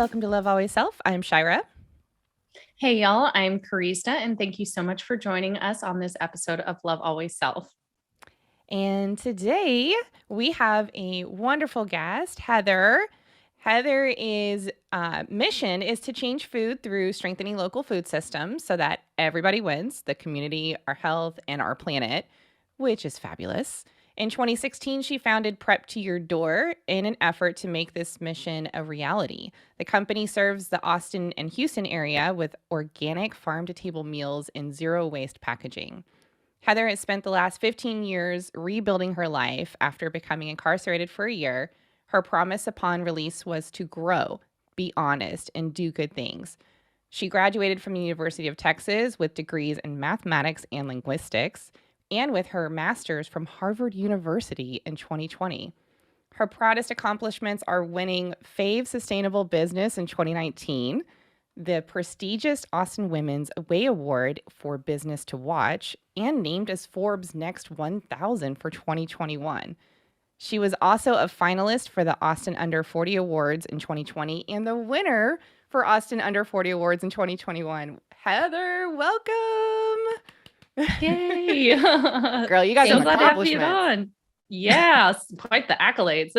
Welcome to Love Always Self. I'm Shyra. Hey, y'all, I'm Karista, and thank you so much for joining us on this episode of Love Always Self. And today we have a wonderful guest, Heather. Heather's mission is to change food through strengthening local food systems so that everybody wins, the community, our health, and our planet, which is fabulous. In 2016, she founded Prep to Your Door in an effort to make this mission a reality. The company serves the Austin and Houston area with organic farm-to-table meals in zero-waste packaging. Heather has spent the last 15 years rebuilding her life after becoming incarcerated for a year. Her promise upon release was to grow, be honest, and do good things. She graduated from the University of Texas with degrees in mathematics and linguistics, and with her master's from Harvard University in 2020. Her proudest accomplishments are winning Fave Sustainable Business in 2019, the prestigious Austin Women's Away Award for Business to Watch, and named as Forbes' Next 1000 for 2021. She was also a finalist for the Austin Under 40 Awards in 2020 and the winner for Austin Under 40 Awards in 2021. Heather, welcome. Yay. Girl, you got some accomplishments. On. Yes, quite the accolades.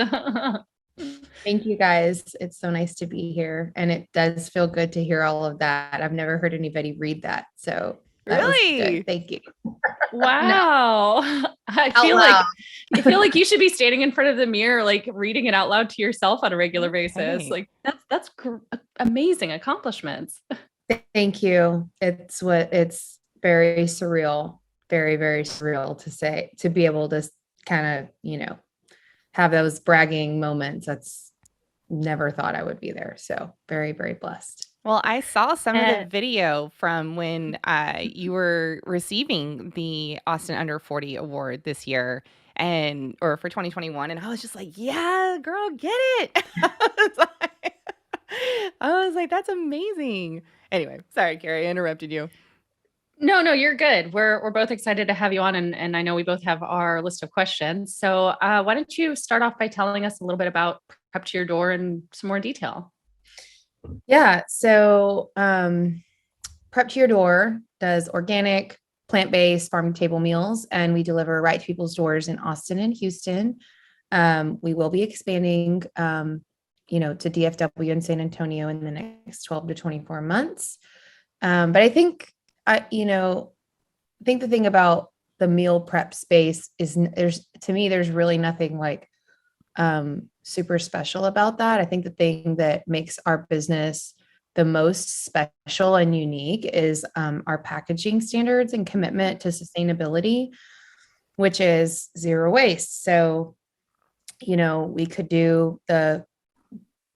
Thank you guys. It's so nice to be here. And it does feel good to hear all of that. I've never heard anybody read that. So that was good. Thank you. Wow. I feel like you should be standing in front of the mirror, like reading it out loud to yourself on a regular basis. Like that's amazing accomplishments. Thank you. It's very surreal, very, very surreal to be able to kind of, have those bragging moments. That's never thought I would be there. So very, very blessed. Well, I saw some of the video from when you were receiving the Austin Under 40 Award this year or for 2021. And I was just like, yeah, girl, get it. I was like, that's amazing. Anyway, sorry, Carrie, I interrupted you. No, you're good. We're both excited to have you on, and I know we both have our list of questions. So why don't you start off by telling us a little bit about Prep to Your Door in some more detail? Yeah. So Prep to Your Door does organic, plant-based farm-to-table meals, and we deliver right to people's doors in Austin and Houston. We will be expanding, to DFW and San Antonio in the next 12 to 24 months. But I think the thing about the meal prep space is there's really nothing like super special about that. I think the thing that makes our business the most special and unique is our packaging standards and commitment to sustainability, which is zero waste. So, we could do the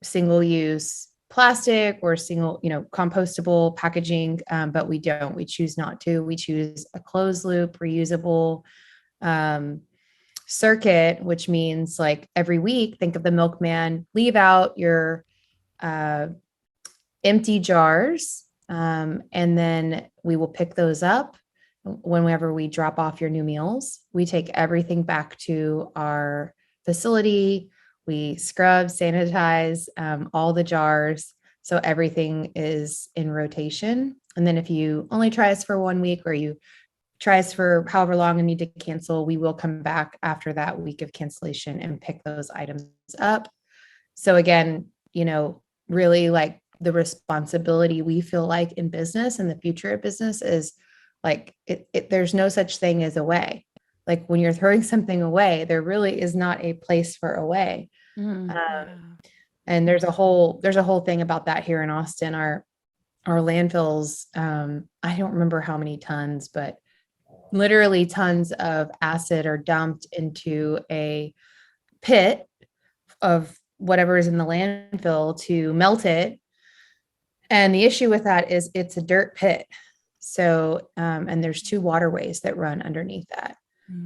single-use plastic or compostable packaging, but we don't. We choose not to. We choose a closed loop, reusable circuit, which means like every week, think of the milkman, leave out your empty jars, and then we will pick those up whenever we drop off your new meals. We take everything back to our facility. We scrub, sanitize all the jars, so everything is in rotation. And then if you only try us for 1 week or you try us for however long and need to cancel, we will come back after that week of cancellation and pick those items up. So again, really like the responsibility we feel like in business and the future of business is like, there's no such thing as away. Like when you're throwing something away, there really is not a place for away. And there's a whole thing about that here in Austin. Our landfills, I don't remember how many tons, but literally tons of acid are dumped into a pit of whatever is in the landfill to melt it. And the issue with that is it's a dirt pit. So, and there's 2 waterways that run underneath that.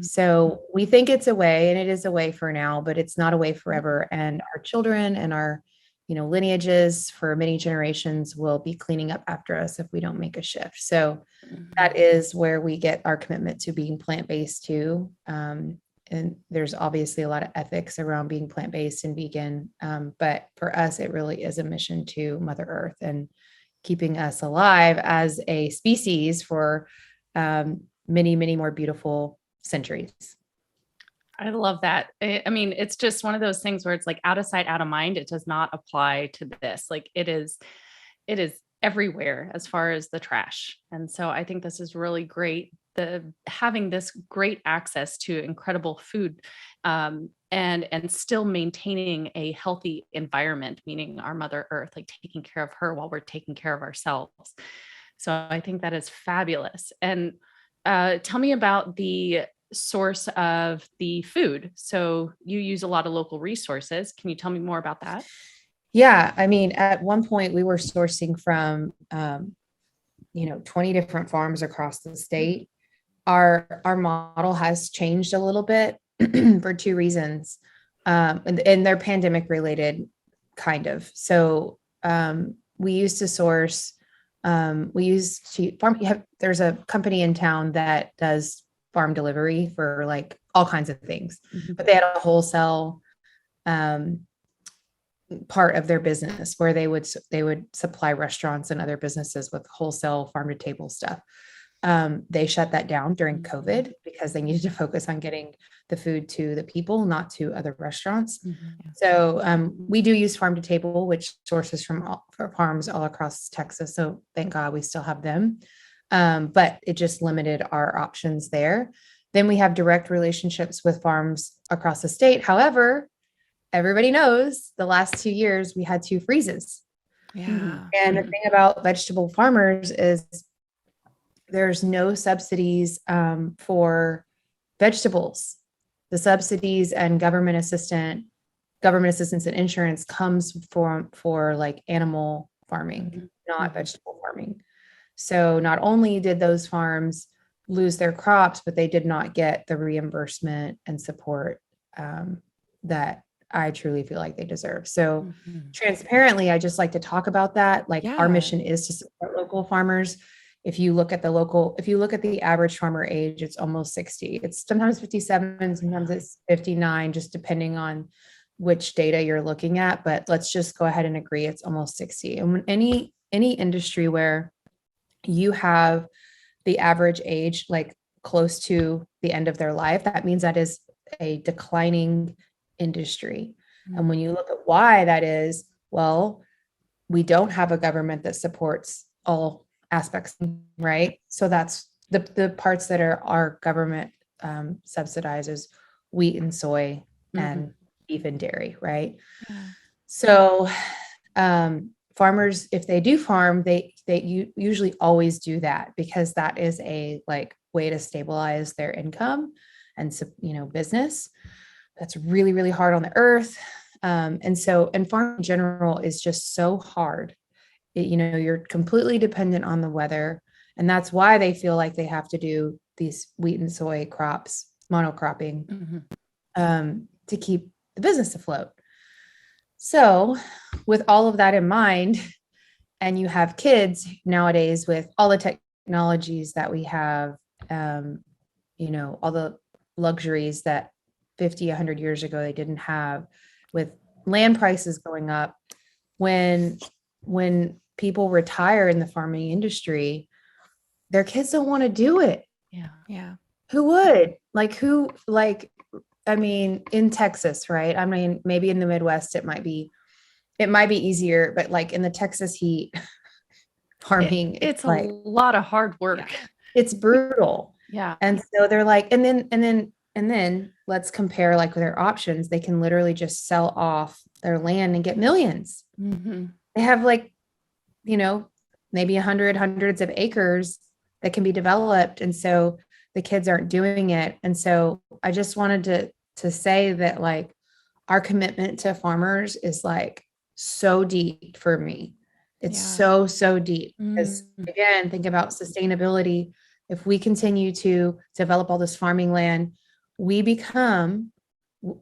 So we think it's a way, and it is a way for now, but it's not a way forever. And our children and our, lineages for many generations will be cleaning up after us if we don't make a shift. So that is where we get our commitment to being plant-based too, and there's obviously a lot of ethics around being plant-based and vegan. But for us, it really is a mission to Mother Earth and keeping us alive as a species for many, many more beautiful centuries. I love that. I mean, it's just one of those things where it's like out of sight, out of mind. It does not apply to this. Like it is everywhere as far as the trash. And so I think this is really great. Having this great access to incredible food, and still maintaining a healthy environment, meaning our Mother Earth, like taking care of her while we're taking care of ourselves. So I think that is fabulous. And tell me about the source of the food. So you use a lot of local resources. Can you tell me more about that? Yeah. I mean, at one point we were sourcing from, 20 different farms across the state. Our model has changed a little bit for two reasons. And they're pandemic related kind of. So, we used to source, we used to farm. There's a company in town that does farm delivery for like all kinds of things, but they had a wholesale part of their business where they would supply restaurants and other businesses with wholesale farm to table stuff. They shut that down during COVID because they needed to focus on getting the food to the people, not to other restaurants. So we do use farm to table, which sources from farms all across Texas. So thank God we still have them. But it just limited our options there. Then we have direct relationships with farms across the state. However, everybody knows the last 2 years we had 2 freezes. Yeah. And the thing about vegetable farmers is there's no subsidies for vegetables. The subsidies and government assistance and insurance comes for like animal farming, not vegetable farming. So not only did those farms lose their crops, but they did not get the reimbursement and support that I truly feel like they deserve. So transparently, I just like to talk about that. Like our mission is to support local farmers. If you look at the average farmer age, it's almost 60. It's sometimes 57, sometimes it's 59, just depending on which data you're looking at. But let's just go ahead and agree it's almost 60. And when any industry where you have the average age like close to the end of their life, that means that is a declining industry. And when you look at why that is, well, we don't have a government that supports all aspects, right? So that's the parts that are our government subsidizes wheat and soy and beef and dairy, right? So farmers, if they do farm, they usually always do that because that is a like way to stabilize their income and business. That's really, really hard on the earth. And farming in general is just so hard. You're completely dependent on the weather. And that's why they feel like they have to do these wheat and soy crops, monocropping, to keep the business afloat. So with all of that in mind, and you have kids nowadays with all the technologies that we have, all the luxuries that 50, 100 years ago they didn't have, with land prices going up, when people retire in the farming industry, their kids don't want to do it. Yeah. Who would? I mean, in Texas, right? I mean, maybe in the Midwest, it might be easier, but like in the Texas heat, farming, it's like a lot of hard work. It's brutal. Yeah. And so they're like, and then let's compare like their options. They can literally just sell off their land and get millions. They have like, maybe hundreds of acres that can be developed. And so the kids aren't doing it. And so I just wanted to say that like our commitment to farmers is like so deep for me. It's so deep because again, think about sustainability. If we continue to develop all this farming land, we become,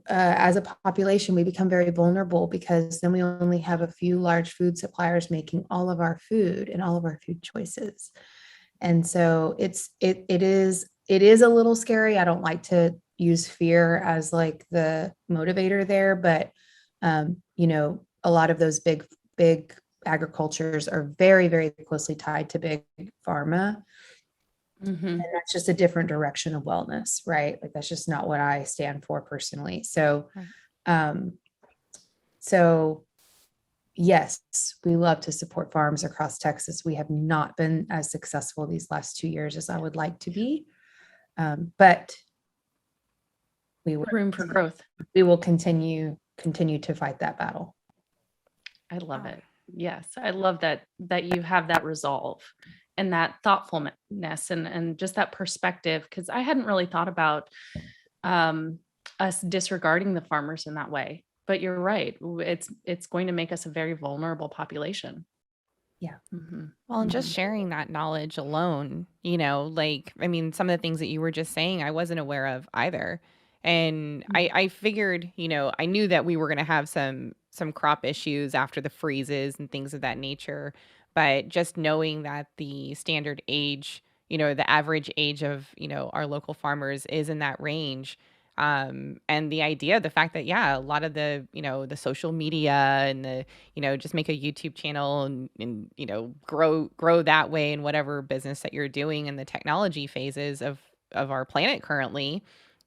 as a population, we become very vulnerable because then we only have a few large food suppliers making all of our food and all of our food choices. And so it is a little scary. I don't like to use fear as like the motivator there, but you know, a lot of those big agricultures are very, very closely tied to big pharma. Mm-hmm. And that's just a different direction of wellness, right? Like that's just not what I stand for personally. So, Right. so yes, we love to support farms across Texas. We have not been as successful these last 2 years as I would like to be. But Room for growth. we will continue to fight that battle. I love it. Yes. I love that you have that resolve and that thoughtfulness and just that perspective. Cause I hadn't really thought about us disregarding the farmers in that way, but you're right. It's going to make us a very vulnerable population. Yeah. Mm-hmm. Well, and just sharing that knowledge alone, you know, like, I mean, some of the things that you were just saying, I wasn't aware of either. And I figured, you know, I knew that we were going to have some crop issues after the freezes and things of that nature. But just knowing that the standard age, you know, the average age of, you know, our local farmers is in that range. And the idea, the fact that, yeah, a lot of the, you know, the social media and the, you know, just make a YouTube channel and, you know, grow that way in whatever business that you're doing in the technology phases of our planet currently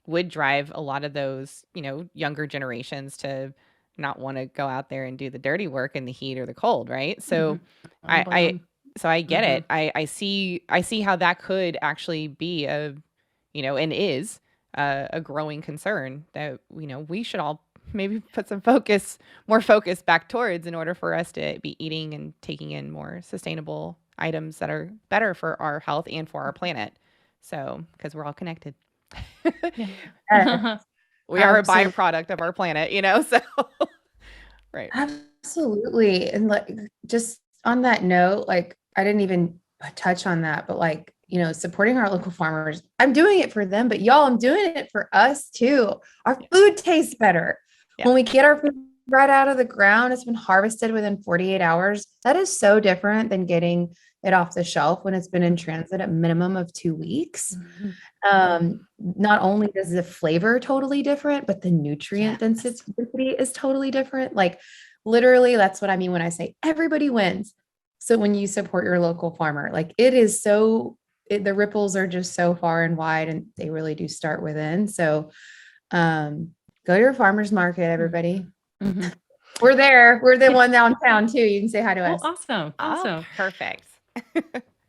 would drive a lot of those, you know, younger generations to not want to go out there and do the dirty work in the heat or the cold, right? So I so I get it. I see how that could actually be a, you know, and is a growing concern that, you know, we should all maybe put some more focus back towards in order for us to be eating and taking in more sustainable items that are better for our health and for our planet. So, because we're all connected. We are a byproduct of our planet, you know, so right. Absolutely. And like, just on that note, like, I didn't even touch on that, but like, you know, supporting our local farmers, I'm doing it for them, but y'all, I'm doing it for us too. Our food tastes better. Yeah. When we get our food right out of the ground, it's been harvested within 48 hours. That is so different than getting it off the shelf when it's been in transit a minimum of 2 weeks. Not only is the flavor totally different, but the nutrient density is totally different. Like literally, that's what I mean when I say everybody wins. So when you support your local farmer, like it is so, the ripples are just so far and wide, and they really do start within. So go to your farmer's market, everybody. Mm-hmm. We're there. We're the one downtown too. You can say hi to us. Awesome. Oh, perfect.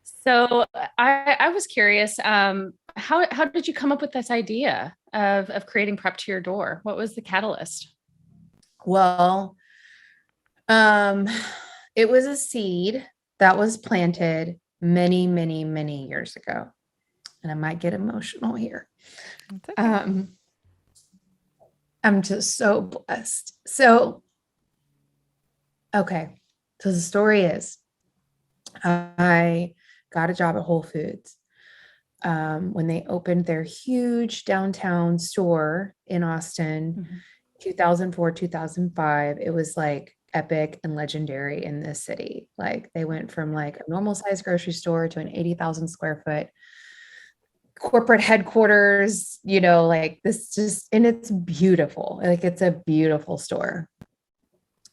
So I was curious, how did you come up with this idea of creating Prep to Your Door? What was the catalyst? Well, it was a seed that was planted many, many, many years ago. And I might get emotional here. Okay. I'm just so blessed. So, okay. So the story is I got a job at Whole Foods when they opened their huge downtown store in Austin, 2004, 2005. It was like epic and legendary in this city. Like they went from like a normal size grocery store to an 80,000 square foot corporate headquarters, you know, like this just, and it's beautiful. Like it's a beautiful store.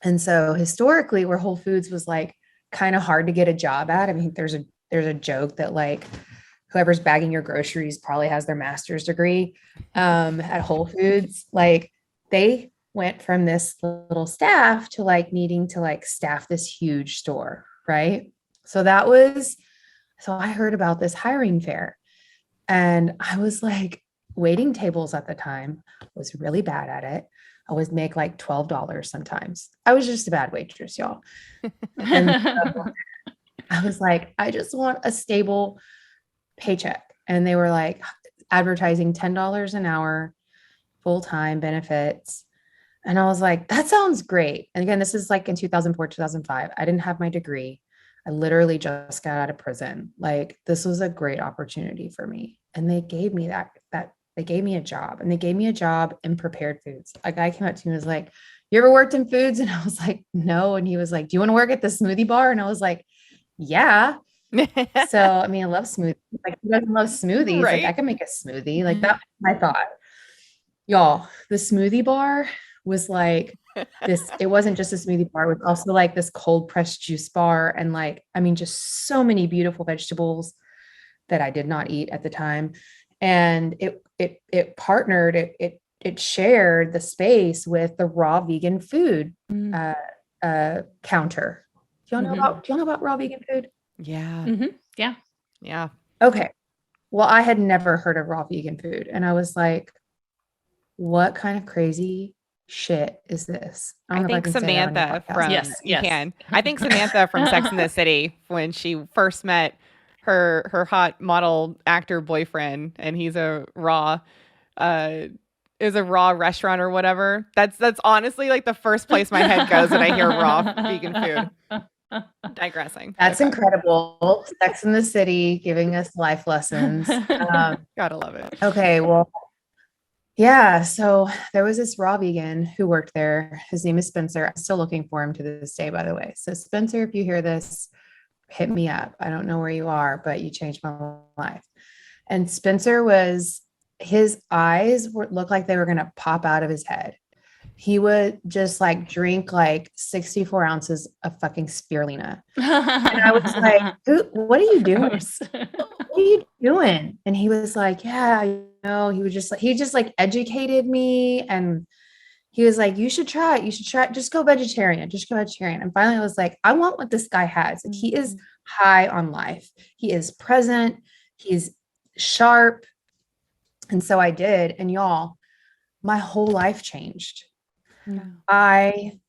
And so historically where Whole Foods was like kind of hard to get a job at. I mean, there's a joke that like whoever's bagging your groceries probably has their master's degree at Whole Foods. Like they went from this little staff to like needing to like staff this huge store, right? So I heard about this hiring fair and I was like waiting tables at the time, was really bad at it. I would make like $12 sometimes. I was just a bad waitress, y'all. And I was like, I just want a stable paycheck. And they were like advertising $10 an hour, full-time benefits. And I was like, that sounds great. And again, this is like in 2004, 2005. I didn't have my degree. I literally just got out of prison. Like this was a great opportunity for me. And they gave me that they gave me a job, and they gave me a job in prepared foods. A guy came up to me and was like, you ever worked in foods? And I was like, no. And he was like, do you want to work at the smoothie bar? And I was like, yeah. So, I mean, I love smoothies. Like, who doesn't love smoothies? Right. Like, I can make a smoothie. Like, that was my thought. Y'all, the smoothie bar was like this. It wasn't just a smoothie bar, it was also like this cold pressed juice bar. And like, I mean, just so many beautiful vegetables that I did not eat at the time. And it partnered, it shared the space with the raw vegan food counter. Do y'all know about raw vegan food? Yeah. Yeah. Yeah. Okay. Well, I had never heard of raw vegan food. And I was like, what kind of crazy shit is this? I I don't know if I think can say that on your Samantha podcast. from Yes, you yes. can. I think Samantha from Sex and the City, when she first met her hot model actor boyfriend, and he's a raw uh is a raw restaurant or whatever. That's honestly like the first place my head goes when I hear raw vegan food. Digressing. That's Okay. incredible. Sex in the City giving us life lessons. Gotta love it. Okay, well, yeah. So there was this raw vegan who worked there. His name is Spencer. I'm still looking for him to this day, by the way. So, Spencer, if you hear this, hit me up. I don't know where you are, but you changed my life. And Spencer was, his eyes looked like they were going to pop out of his head. He would just like drink like 64 ounces of fucking spirulina. And I was like, what are you doing? What are you doing? And he was like, yeah, he just like educated me. And he was like, you should try it. You should try it. Just go vegetarian. Just go vegetarian. And finally I was like, I want what this guy has. Like, he is high on life. He is present. He's sharp. And so I did. And y'all, my whole life changed. I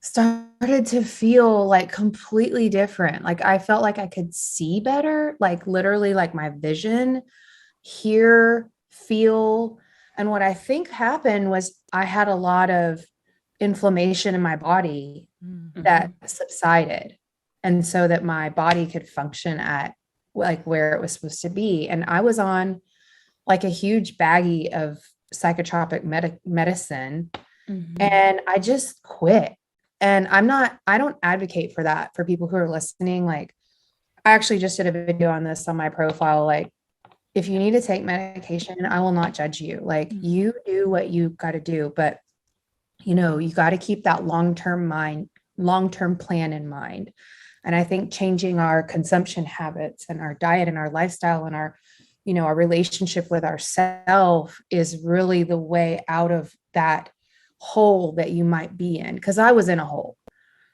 started to feel like completely different. Like I felt like I could see better, like literally like my vision, hear, feel. And what I think happened was I had a lot of inflammation in my body that subsided. And so that my body could function at like where it was supposed to be. And I was on like a huge baggie of psychotropic medicine. And I just quit. And I don't advocate for that for people who are listening. Like, I actually just did a video on this on my profile. Like, if you need to take medication, I will not judge you. Like, you do what you got to do, but you know, you got to keep that long-term plan in mind. And I think changing our consumption habits and our diet and our lifestyle and our, you know, our relationship with ourself is really the way out of that hole that you might be in. Cause I was in a hole.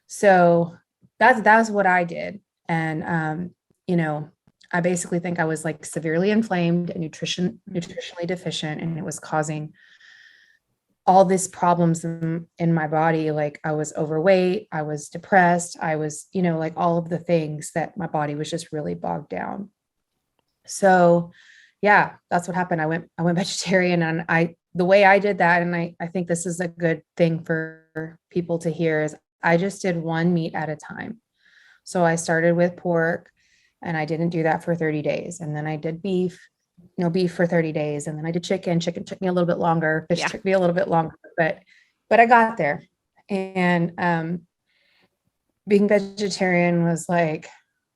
So that's what I did. And, you know, I basically think I was like severely inflamed and nutritionally deficient, and it was causing all these problems in my body. Like I was overweight, I was depressed, I was, you know, like all of the things that my body was just really bogged down. So yeah, that's what happened. I went vegetarian, and the way I did that, and I think this is a good thing for people to hear, is I just did one meat at a time. So I started with pork, and I didn't do that for 30 days. And then I did beef for 30 days. And then I did chicken. Chicken took me a little bit longer. Fish took me a little bit longer, but I got there. And being vegetarian was like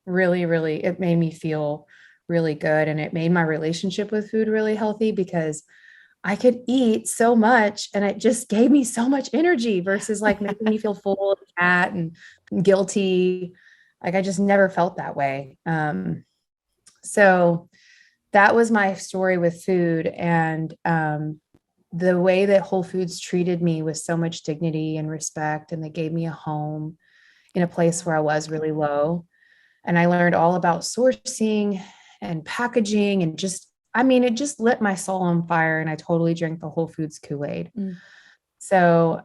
really, really, it made me feel really good. And it made my relationship with food really healthy, because I could eat so much and it just gave me so much energy versus like making me feel full and fat and guilty. Like I just never felt that way. So that was my story with food. And the way that Whole Foods treated me with so much dignity and respect, and they gave me a home in a place where I was really low. And I learned all about sourcing and packaging, and it just lit my soul on fire, and I totally drank the Whole Foods Kool-Aid. So,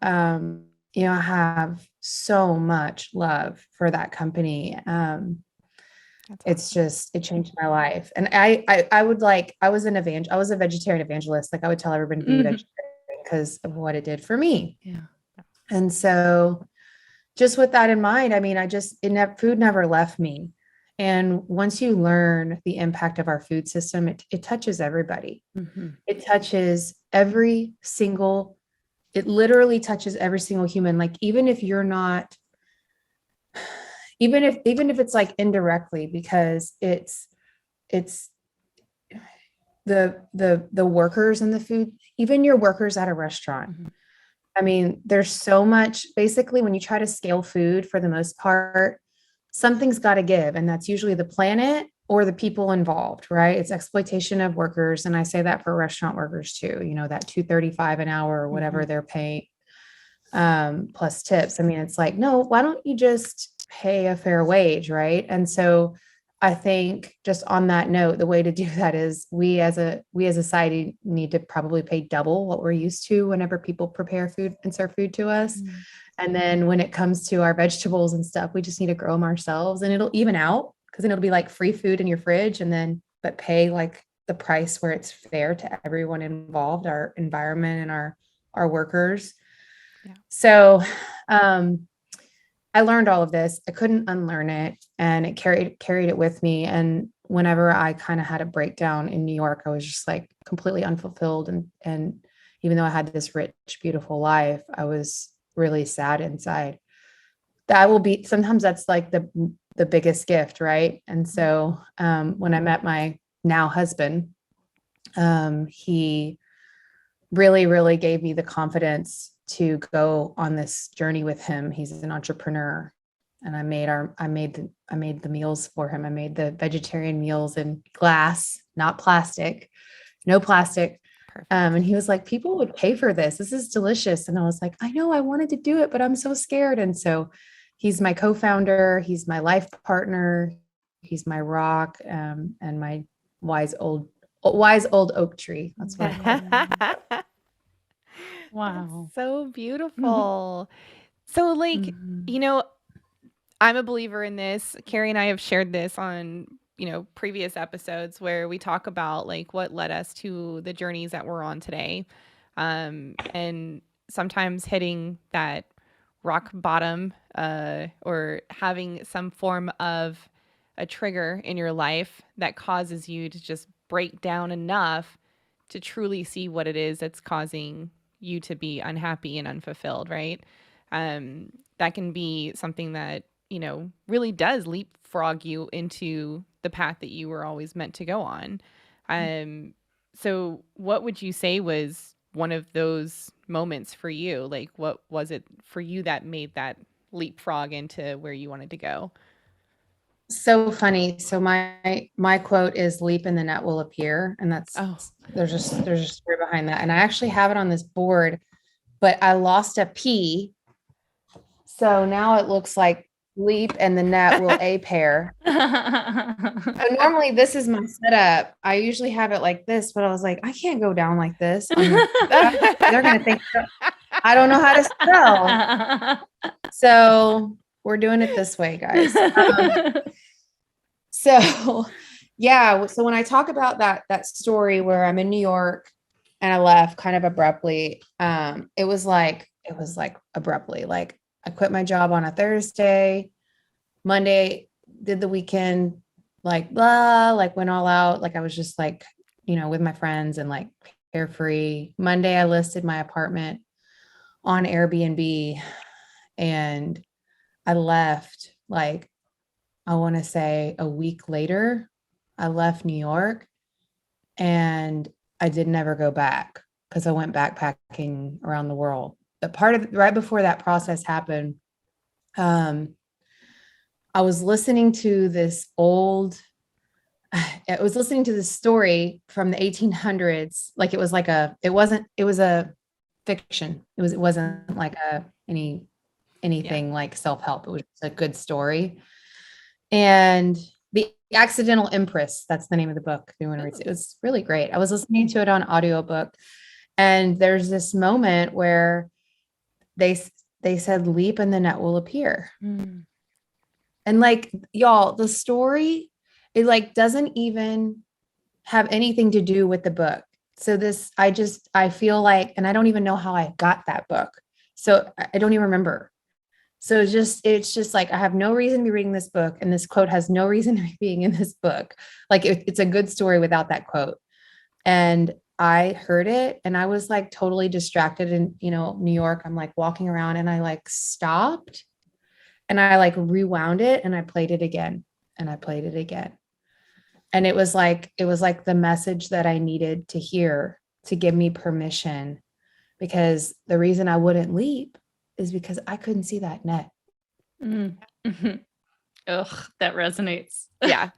you know, I have so much love for that company. It's just, it changed my life. And I was a vegetarian evangelist. Like I would tell everybody to be vegetarian because of what it did for me. Yeah. And so just with that in mind, I mean, food never left me. And once you learn the impact of our food system, it touches everybody. It touches it literally touches every single human. Like, even if you're not, even if it's like indirectly, because it's the workers in the food, even your workers at a restaurant. Mhm. I mean, there's so much, basically, when you try to scale food, for the most part, something's got to give. And that's usually the planet or the people involved, right? It's exploitation of workers. And I say that for restaurant workers too, that 235 an hour or whatever Mhm. they're paying, plus tips. I mean, it's like, no, why don't you just pay a fair wage, right? And so I think, just on that note, the way to do that is we as a society need to probably pay double what we're used to whenever people prepare food and serve food to us. Mm. And then when it comes to our vegetables and stuff, we just need to grow them ourselves, and it'll even out, because then it'll be like free food in your fridge, and then but pay like the price where it's fair to everyone involved, our environment and our workers. Yeah. So I learned all of this. I couldn't unlearn it, and it carried it with me. And whenever I kind of had a breakdown in New York, I was just like completely unfulfilled. And even though I had this rich, beautiful life, I was really sad inside. That will be, sometimes that's like the biggest gift, right? And so when I met my now husband, he really, really gave me the confidence to go on this journey with him. He's an entrepreneur, and I made the meals for him. I made the vegetarian meals in glass, not plastic, no plastic. Perfect. And he was like, people would pay for this. This is delicious. And I was like, I know, I wanted to do it, but I'm so scared. And so he's my co-founder. He's my life partner. He's my rock, and my wise old oak tree. That's what I call him. Wow. That's so beautiful. So, like, Mhm. you know, I'm a believer in this. Carrie and I have shared this on, previous episodes where we talk about like what led us to the journeys that we're on today. And sometimes hitting that rock bottom, or having some form of a trigger in your life that causes you to just break down enough to truly see what it is that's causing you to be unhappy and unfulfilled, right? That can be something that, really does leapfrog you into the path that you were always meant to go on. So what would you say was one of those moments for you? Like, what was it for you that made that leapfrog into where you wanted to go? So funny. So my quote is, leap and the net will appear. And that's, Oh, there's a story behind that. And I actually have it on this board, but I lost a P. So now it looks like leap and the net will a pair. So normally this is my setup. I usually have it like this, but I was like, I can't go down like this on the, they're going to think I don't know how to spell. So we're doing it this way, guys. So yeah, so when I talk about that story where I'm in New York and I left kind of abruptly, it was like abruptly, like I quit my job on a Thursday, Monday, did the weekend, like blah, like went all out, like I was just like, with my friends and like carefree. Monday I listed my apartment on Airbnb, and I left, like, I want to say a week later. I left New York, and I did never go back because I went backpacking around the world. But right before that process happened, um, I was listening to this old, I was listening to this story from the 1800s. Like it was a fiction. It wasn't like anything like self-help. It was just a good story. And the Accidental Empress, that's the name of the book, if you want to read it. It was really great. I was listening to it on audiobook, and there's this moment where they they said, leap and the net will appear. Mm. And like, y'all, the story, it like doesn't even have anything to do with the book. So I feel like, and I don't even know how I got that book. So I don't even remember. So it's just like, I have no reason to be reading this book, and this quote has no reason to be being in this book. Like it's a good story without that quote. And I heard it, and I was like totally distracted in, New York. I'm like walking around, and I like stopped, and I like rewound it, and I played it again, and I played it again. And it was like the message that I needed to hear to give me permission, because the reason I wouldn't leap is because I couldn't see that net. Mm. Mhm. Ugh, that resonates. Yeah.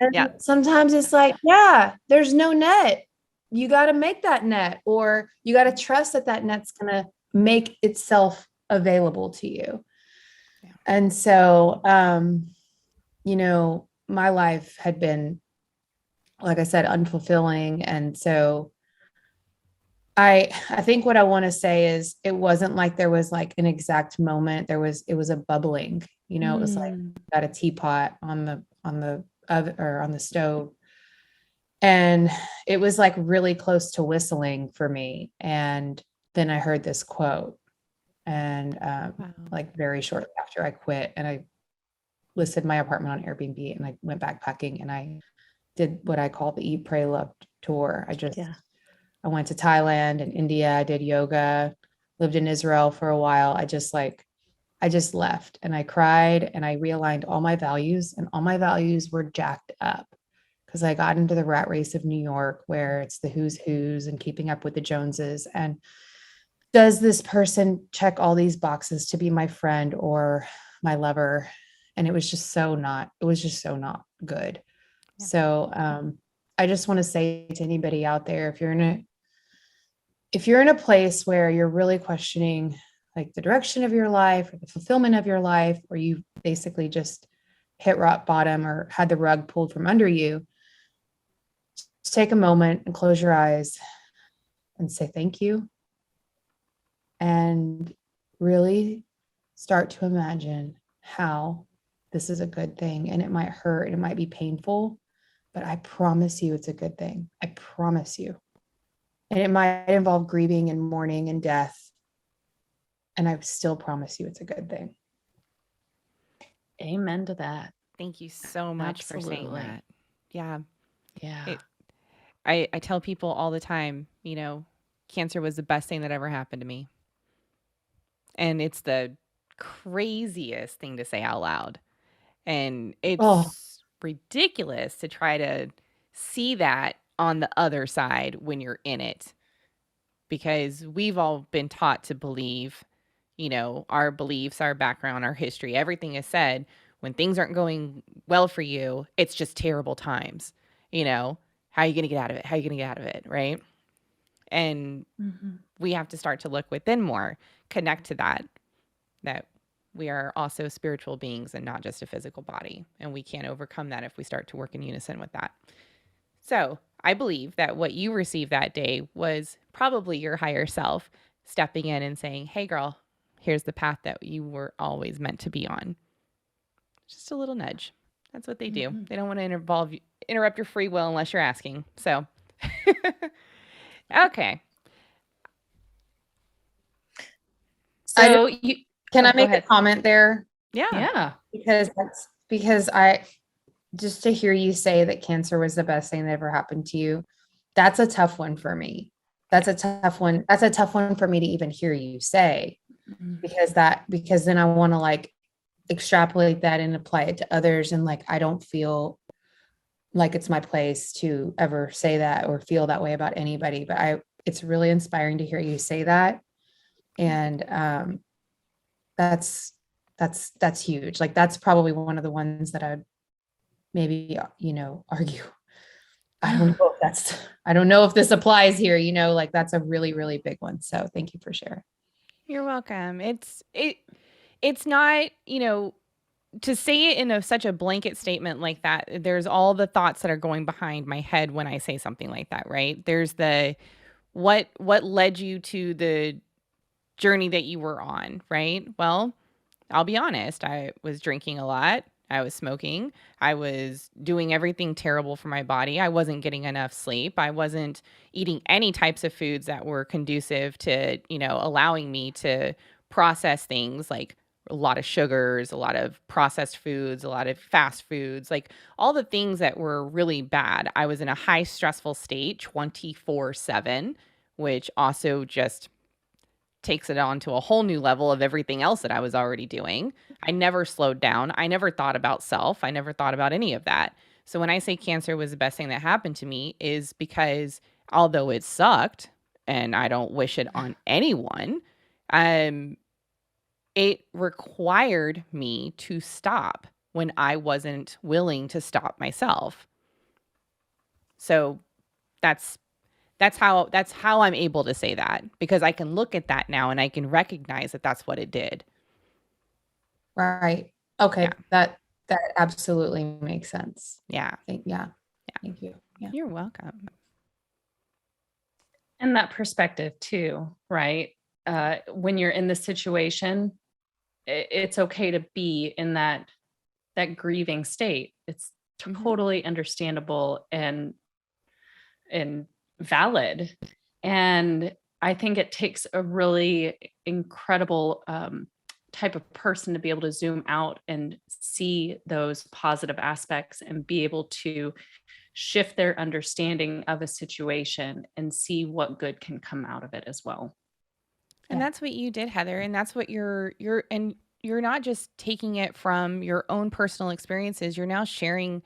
And Yeah. sometimes it's like, yeah, there's no net. You got to make that net, or you got to trust that that net's going to make itself available to you. Yeah. And so, my life had been, like I said, unfulfilling. And so I think what I want to say is it wasn't like there was like an exact moment. It was a bubbling, it was like Mm. got a teapot on the oven or on the stove. And it was like really close to whistling for me. And then I heard this quote, and Wow. like very shortly after I quit, and I listed my apartment on Airbnb, and I went backpacking, and I did what I call the Eat, Pray, Love tour. Yeah. I went to Thailand and India. I did yoga, lived in Israel for a while. I just left, and I cried, and I realigned all my values, and all my values were jacked up because I got into the rat race of New York, where it's the who's who's and keeping up with the Joneses. And does this person check all these boxes to be my friend or my lover? And it was just so not good. Yeah. So I just want to say to anybody out there, if you're in a place where you're really questioning like the direction of your life or the fulfillment of your life, or you basically just hit rock bottom or had the rug pulled from under you, just take a moment and close your eyes and say thank you, and really start to imagine how this is a good thing. And it might hurt and it might be painful, but I promise you it's a good thing. I promise you. And it might involve grieving and mourning and death. And I still promise you it's a good thing. Amen to that. Thank you so much for saying Absolutely. that. Yeah. Yeah. I tell people all the time, cancer was the best thing that ever happened to me. And it's the craziest thing to say out loud. And Oh, it's ridiculous to try to see that on the other side when you're in it, because we've all been taught to believe, our beliefs, our background, our history, everything is said when things aren't going well for you, it's just terrible times. How are you going to get out of it? How are you going to get out of it? Right. And Mhm. we have to start to look within more, connect to that we are also spiritual beings and not just a physical body. And we can't overcome that if we start to work in unison with that. So I believe that what you received that day was probably your higher self stepping in and saying, hey, girl, here's the path that you were always meant to be on. Just a little nudge. That's what they do. Mhm. They don't want to interrupt your free will unless you're asking. So, okay. So you can I go make a ahead. comment there? Yeah. Yeah. Because I just to hear you say that cancer was the best thing that ever happened to you, that's a tough one for me. That's a tough one. That's a tough one for me to even hear you say, Mhm. because then I want to like extrapolate that and apply it to others. And like, I don't feel like it's my place to ever say that or feel that way about anybody, but it's really inspiring to hear you say that. And that's that's huge. Like that's probably one of the ones that I'd maybe, argue. I don't know if this applies here, like that's a really, really big one. So thank you for sharing. You're welcome. It's not, to say it in such a blanket statement like that. There's all the thoughts that are going behind my head when I say something like that, right? There's the what led you to the journey that you were on, right? Well, I'll be honest, I was drinking a lot. I was smoking. I was doing everything terrible for my body. I wasn't getting enough sleep. I wasn't eating any types of foods that were conducive to, allowing me to process things like a lot of sugars, a lot of processed foods, a lot of fast foods, like all the things that were really bad. I was in a high stressful state 24/7, which also just takes it on to a whole new level of everything else that I was already doing. I never slowed down. I never thought about self. I never thought about any of that. So when I say cancer was the best thing that happened to me is because although it sucked and I don't wish it on anyone, um, it required me to stop when I wasn't willing to stop myself. So that's how I'm able to say that, because I can look at that now and I can recognize that that's what it did. Right. Okay. Yeah. That absolutely makes sense. Yeah. Yeah. Thank you. Yeah. You're welcome. And that perspective too, right? When you're in this situation, it's okay to be in that grieving state. It's totally understandable and valid. And I think it takes a really incredible type of person to be able to zoom out and see those positive aspects and be able to shift their understanding of a situation and see what good can come out of it as well. And that's what you did, Heather. And that's what you're not just taking it from your own personal experiences. You're now sharing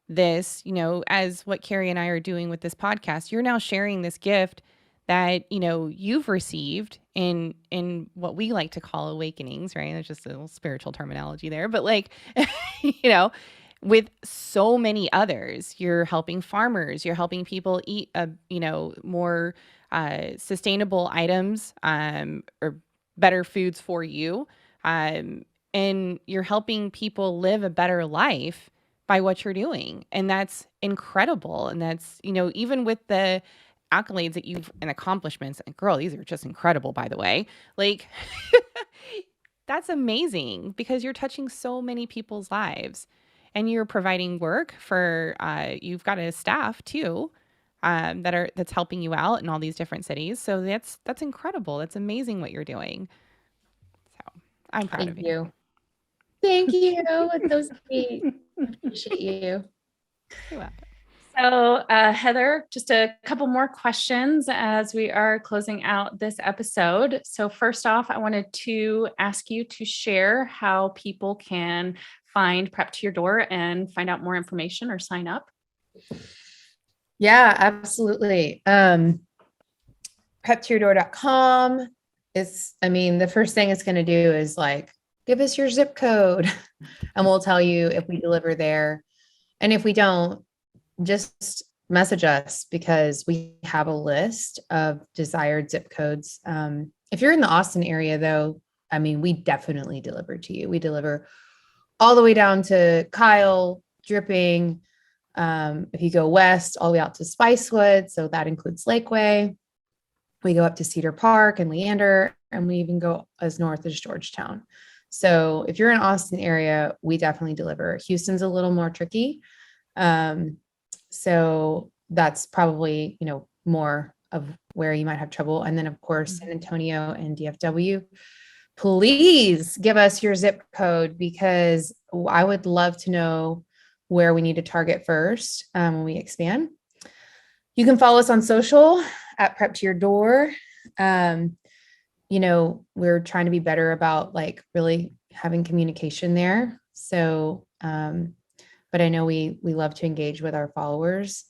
this, as what Carrie and I are doing with this podcast. You're now sharing this gift that, you've received in what we like to call awakenings, right? There's just a little spiritual terminology there, but like, with so many others. You're helping farmers, you're helping people eat more sustainable items, or better foods for you. And you're helping people live a better life by what you're doing. And that's incredible. And that's, even with the accolades that you've and accomplishments, and girl, these are just incredible, by the way. Like, that's amazing because you're touching so many people's lives and you're providing work for, you've got a staff too, that's helping you out in all these different cities. So that's incredible. That's amazing what you're doing. So I'm proud of you. Thank you. It's so sweet. I appreciate you. You're welcome. So, Heather, just a couple more questions as we are closing out this episode. So first off, I wanted to ask you to share how people can find Prep to Your Door and find out more information or sign up. Yeah, absolutely. preptoyourdoor.com is, the first thing it's going to do is like, give us your zip code and we'll tell you if we deliver there. And if we don't, just message us because we have a list of desired zip codes. If you're in the Austin area though, we definitely deliver to you. We deliver all the way down to Kyle, Dripping. If you go west, all the way out to Spicewood, so that includes Lakeway. We go up to Cedar Park and Leander, and we even go as north as Georgetown. So if you're in Austin area, we definitely deliver. Houston's a little more tricky. So that's probably, more of where you might have trouble. And then of course, San Antonio and DFW, please give us your zip code because I would love to know where we need to target first when we expand. You can follow us on social at Prep to Your Door. We're trying to be better about like really having communication there. So, but I know we love to engage with our followers.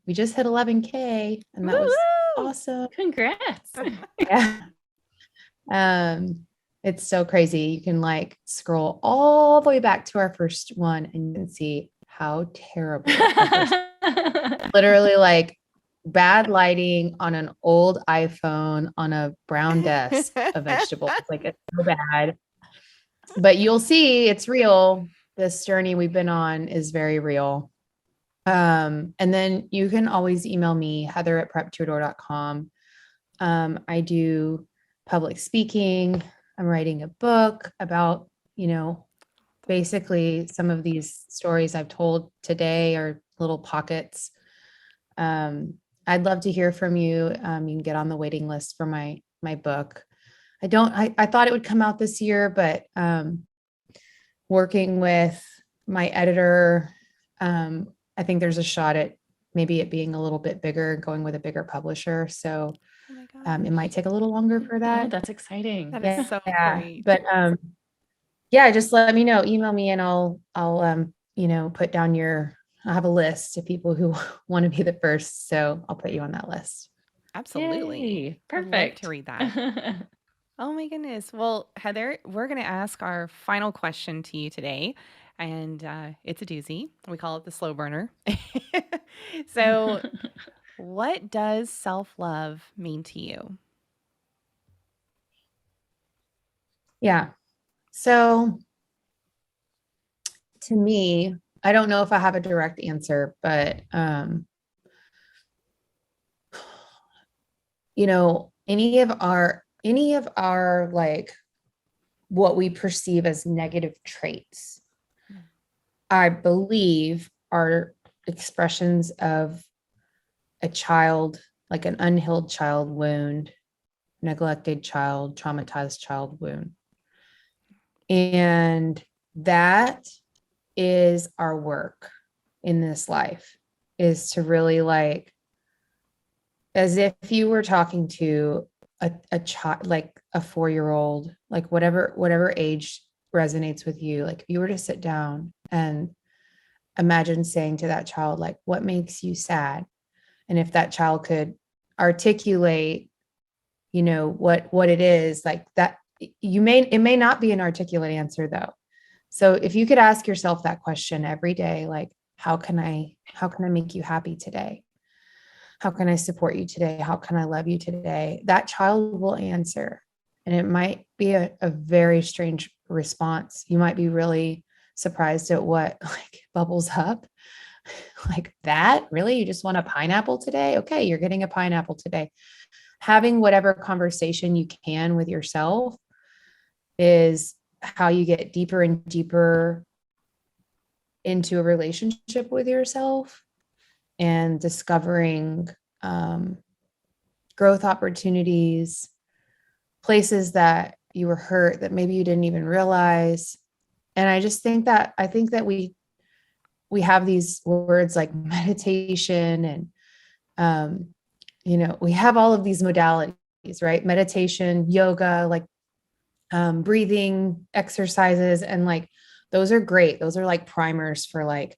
We just hit 11K and that was awesome. Congrats. Yeah. It's so crazy. You can like scroll all the way back to our first one and you can see how terrible. Literally like bad lighting on an old iPhone on a brown desk of vegetables. Like it's so bad. But you'll see it's real. This journey we've been on is very real. And then you can always email me, heather@preptoyourdoor.com. I do public speaking. I'm writing a book about, basically some of these stories I've told today are little pockets. I'd love to hear from you. You can get on the waiting list for my book. I thought it would come out this year, but working with my editor, I think there's a shot at maybe it being a little bit bigger, going with a bigger publisher. So it might take a little longer for that. Oh, that's exciting. That is so great. But just let me know, email me and I'll put down your I have a list of people who want to be the first. So I'll put you on that list. Absolutely. Yay, I'd love perfect. to read that. Oh my goodness. Well, Heather, we're going to ask our final question to you today. And it's a doozy. We call it the slow burner. So, what does self love mean to you? Yeah. So to me, I don't know if I have a direct answer, but any of our like what we perceive as negative traits, I believe are expressions of a child, like an unhealed child wound, neglected child, traumatized child wound. And that is our work in this life, is to really like, as if you were talking to a child, like a 4-year-old, like whatever age resonates with you. Like if you were to sit down and imagine saying to that child, like, what makes you sad? And if that child could articulate, what it is, like that, it may not be an articulate answer though. So if you could ask yourself that question every day, like, how can I make you happy today? How can I support you today? How can I love you today? That child will answer. And it might be a very strange response. You might be really surprised at what like bubbles up. Like that, really? You just want a pineapple today? Okay, you're getting a pineapple today. Having whatever conversation you can with yourself is how you get deeper and deeper into a relationship with yourself and discovering growth opportunities, places that you were hurt that maybe you didn't even realize. And I think that we have these words like meditation and we have all of these modalities, right? Meditation, yoga, like breathing exercises, and like those are great. Those are like primers for like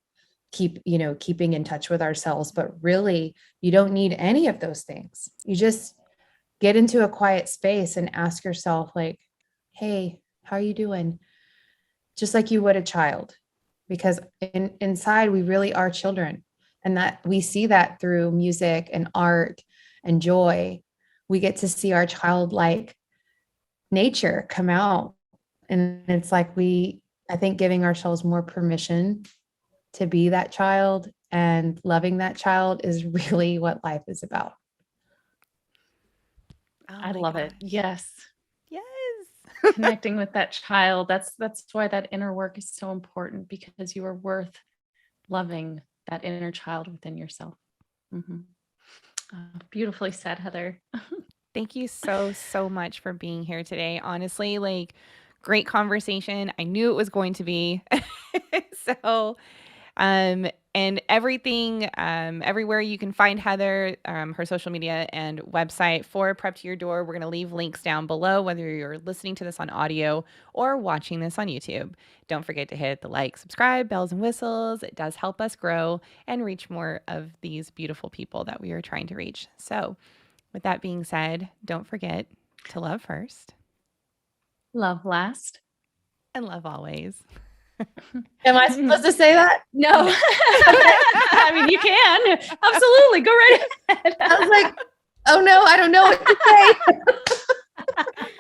keeping in touch with ourselves. But really, you don't need any of those things. You just get into a quiet space and ask yourself, like, hey, how are you doing? Just like you would a child, because inside we really are children, and that we see that through music and art and joy. We get to see our childlike nature come out, and it's like I think giving ourselves more permission to be that child and loving that child is really what life is about. Oh I my love it. gosh. Yes. Yes. Connecting with that child. That's why that inner work is so important, because you are worth loving that inner child within yourself. Mm-hmm. Beautifully said, Heather. Thank you so, so much for being here today. Honestly, like, great conversation. I knew it was going to be. So, and everything, everywhere you can find Heather, her social media and website for Prep to Your Door. We're going to leave links down below, whether you're listening to this on audio or watching this on YouTube. Don't forget to hit the like, subscribe, bells and whistles. It does help us grow and reach more of these beautiful people that we are trying to reach. So, with that being said, don't forget to love first Love last. and love always. Am I supposed to say that? No. I mean, you can. Absolutely. Go right ahead. I was like, oh no, I don't know what to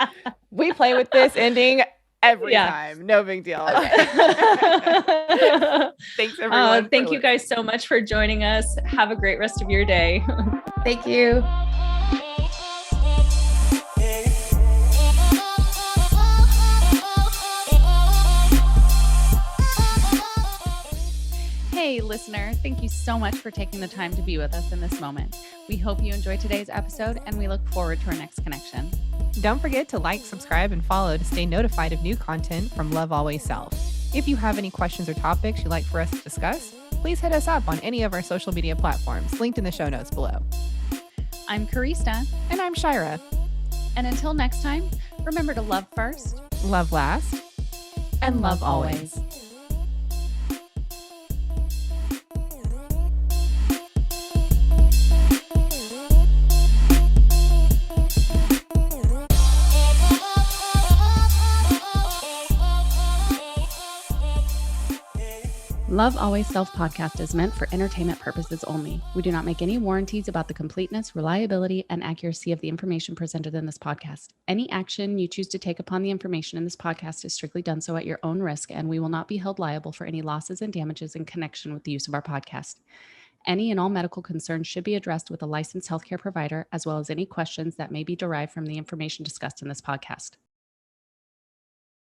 say. We play with this ending every time. No big deal. Okay. Thanks, everyone. Thank you guys so much for joining us. Have a great rest of your day. Thank you. Hey, listener, thank you so much for taking the time to be with us in this moment. We hope you enjoyed today's episode, and we look forward to our next connection. Don't forget to like, subscribe, and follow to stay notified of new content from Love Always Self. If you have any questions or topics you'd like for us to discuss, please hit us up on any of our social media platforms linked in the show notes below. I'm Karista. And I'm Shyra. And until next time, remember to love first, love last, and love always. Love Always Self podcast is meant for entertainment purposes only. We do not make any warranties about the completeness, reliability, and accuracy of the information presented in this podcast. Any action you choose to take upon the information in this podcast is strictly done so at your own risk, and we will not be held liable for any losses and damages in connection with the use of our podcast. Any and all medical concerns should be addressed with a licensed healthcare provider, as well as any questions that may be derived from the information discussed in this podcast.